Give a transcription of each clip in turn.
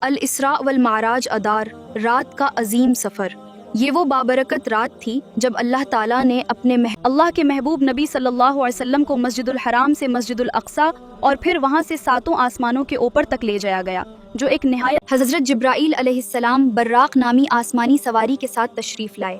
الاسراء والمعراج ادار، رات کا عظیم سفر۔ یہ وہ بابرکت رات تھی جب اللہ تعالیٰ نے اللہ کے محبوب نبی صلی اللہ علیہ وسلم کو مسجد الحرام سے مسجد الاقصی اور پھر وہاں سے ساتوں آسمانوں کے اوپر تک لے جایا گیا، جو ایک نہایت حضرت جبرائیل علیہ السلام براق نامی آسمانی سواری کے ساتھ تشریف لائے۔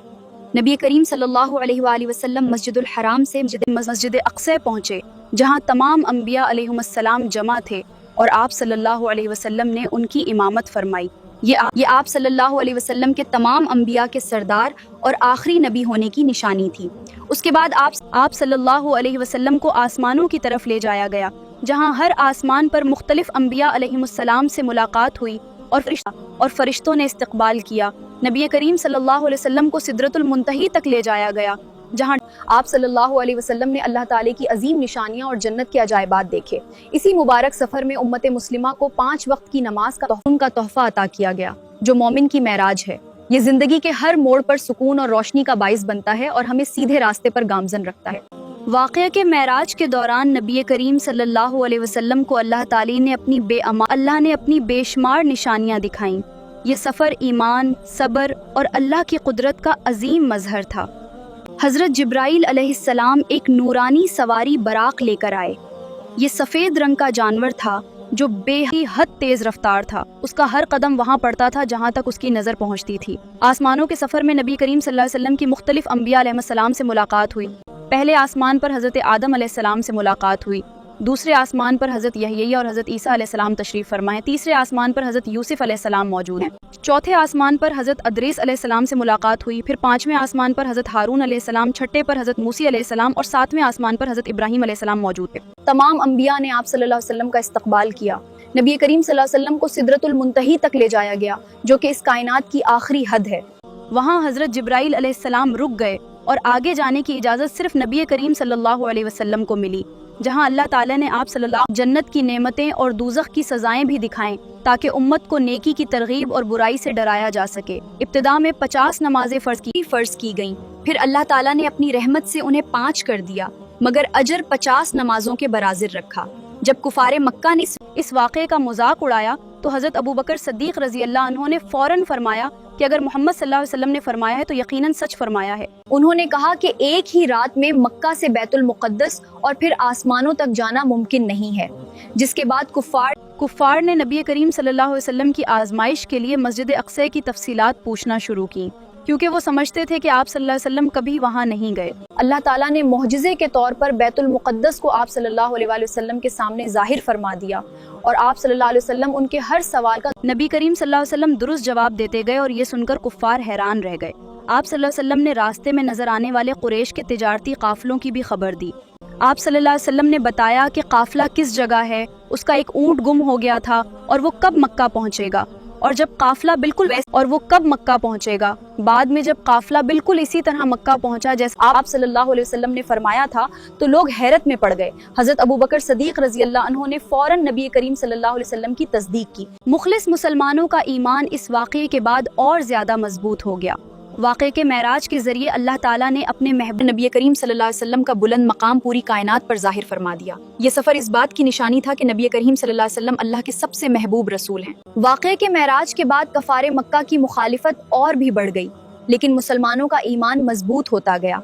نبی کریم صلی اللہ علیہ وآلہ وسلم مسجد الحرام سے مسجد اقصی پہنچے، جہاں تمام انبیاء علیہم السلام جمع تھے، اور آپ صلی اللہ علیہ وسلم نے ان کی امامت فرمائی۔ یہ آپ صلی اللہ علیہ وسلم کے تمام انبیاء کے سردار اور آخری نبی ہونے کی نشانی تھی۔ اس کے بعد آپ صلی اللہ علیہ وسلم کو آسمانوں کی طرف لے جایا گیا، جہاں ہر آسمان پر مختلف انبیاء علیہم السلام سے ملاقات ہوئی اور فرشتوں نے استقبال کیا۔ نبی کریم صلی اللہ علیہ وسلم کو سدرۃ المنتہی تک لے جایا گیا، جہاں آپ صلی اللہ علیہ وسلم نے اللہ تعالی کی عظیم نشانیاں اور جنت کے عجائبات دیکھے۔ اسی مبارک سفر میں امت مسلمہ کو 5 وقت کی نماز کا تحفہ عطا کیا گیا، جو مومن کی معراج ہے۔ یہ زندگی کے ہر موڑ پر سکون اور روشنی کا باعث بنتا ہے اور ہمیں سیدھے راستے پر گامزن رکھتا ہے۔ واقعہ کے معراج کے دوران نبی کریم صلی اللہ علیہ وسلم کو اللہ تعالی نے اپنی بے شمار نشانیاں دکھائیں۔ یہ سفر ایمان، صبر اور اللہ کی قدرت کا عظیم مظہر تھا۔ حضرت جبرائیل علیہ السلام ایک نورانی سواری براق لے کر آئے۔ یہ سفید رنگ کا جانور تھا جو بے حد تیز رفتار تھا۔ اس کا ہر قدم وہاں پڑتا تھا جہاں تک اس کی نظر پہنچتی تھی۔ آسمانوں کے سفر میں نبی کریم صلی اللہ علیہ وسلم کی مختلف انبیاء علیہ السلام سے ملاقات ہوئی۔ پہلے آسمان پر حضرت آدم علیہ السلام سے ملاقات ہوئی، دوسرے آسمان پر حضرت یحییٰ اور حضرت عیسیٰ علیہ السلام تشریف فرمائے، تیسرے آسمان پر حضرت یوسف علیہ السلام موجود ہیں، چوتھے آسمان پر حضرت ادریس علیہ السلام سے ملاقات ہوئی، پھر 5ویں آسمان پر حضرت ہارون علیہ السلام، چھٹے پر حضرت موسی علیہ السلام اور 7ویں آسمان پر حضرت ابراہیم علیہ السلام موجود تھے۔ تمام انبیاء نے آپ صلی اللہ علیہ وسلم کا استقبال کیا۔ نبی کریم صلی اللہ علیہ وسلم کو سدرۃ المنتہی تک لے جایا گیا، جو کہ اس کائنات کی آخری حد ہے۔ وہاں حضرت جبرائیل علیہ السلام رک گئے اور آگے جانے کی اجازت صرف نبی کریم صلی اللہ علیہ وسلم کو ملی، جہاں اللہ تعالیٰ نے آپ صلی اللہ جنت کی نعمتیں اور دوزخ کی سزائیں بھی دکھائیں تاکہ امت کو نیکی کی ترغیب اور برائی سے ڈرایا جا سکے۔ ابتدا میں 50 نمازیں فرض کی گئیں، پھر اللہ تعالیٰ نے اپنی رحمت سے انہیں 5 کر دیا، مگر اجر 50 نمازوں کے برابر رکھا۔ جب کفار مکہ نے اس واقعے کا مذاق اڑایا تو حضرت ابوبکر صدیق رضی اللہ عنہ نے فوراً فرمایا کہ اگر محمد صلی اللہ علیہ وسلم نے فرمایا ہے تو یقیناً سچ فرمایا ہے۔ انہوں نے کہا کہ ایک ہی رات میں مکہ سے بیت المقدس اور پھر آسمانوں تک جانا ممکن نہیں ہے، جس کے بعد کفار نے نبی کریم صلی اللہ علیہ وسلم کی آزمائش کے لیے مسجد اقصی کی تفصیلات پوچھنا شروع کی، کیونکہ وہ سمجھتے تھے کہ آپ صلی اللہ علیہ وسلم کبھی وہاں نہیں گئے۔ اللہ تعالیٰ نے معجزے کے طور پر بیت المقدس کو آپ صلی اللہ علیہ وآلہ وسلم کے سامنے ظاہر فرما دیا، اور آپ صلی اللہ علیہ وسلم ان کے ہر سوال کا نبی کریم صلی اللہ علیہ وسلم درست جواب دیتے گئے، اور یہ سن کر کفار حیران رہ گئے۔ آپ صلی اللہ علیہ وسلم نے راستے میں نظر آنے والے قریش کے تجارتی قافلوں کی بھی خبر دی۔ آپ صلی اللہ علیہ وسلم نے بتایا کہ قافلہ کس جگہ ہے، اس کا ایک اونٹ گم ہو گیا تھا اور وہ کب مکہ پہنچے گا، اور وہ کب مکہ پہنچے گا۔ بعد میں جب قافلہ بالکل اسی طرح مکہ پہنچا جیسے آپ صلی اللہ علیہ وسلم نے فرمایا تھا تو لوگ حیرت میں پڑ گئے۔ حضرت ابوبکر صدیق رضی اللہ عنہ نے فوراً نبی کریم صلی اللہ علیہ وسلم کی تصدیق کی۔ مخلص مسلمانوں کا ایمان اس واقعے کے بعد اور زیادہ مضبوط ہو گیا۔ واقعے کے معراج کے ذریعے اللہ تعالیٰ نے اپنے محبوب نبی کریم صلی اللہ علیہ وسلم کا بلند مقام پوری کائنات پر ظاہر فرما دیا۔ یہ سفر اس بات کی نشانی تھا کہ نبی کریم صلی اللہ علیہ وسلم اللہ کے سب سے محبوب رسول ہیں۔ واقعے کے معراج کے بعد کفار مکہ کی مخالفت اور بھی بڑھ گئی، لیکن مسلمانوں کا ایمان مضبوط ہوتا گیا۔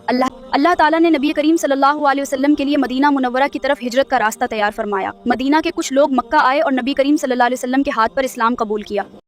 اللہ تعالیٰ نے نبی کریم صلی اللہ علیہ وسلم کے لیے مدینہ منورہ کی طرف ہجرت کا راستہ تیار فرمایا۔ مدینہ کے کچھ لوگ مکہ آئے اور نبی کریم صلی اللہ علیہ وسلم کے ہاتھ پر اسلام قبول کیا۔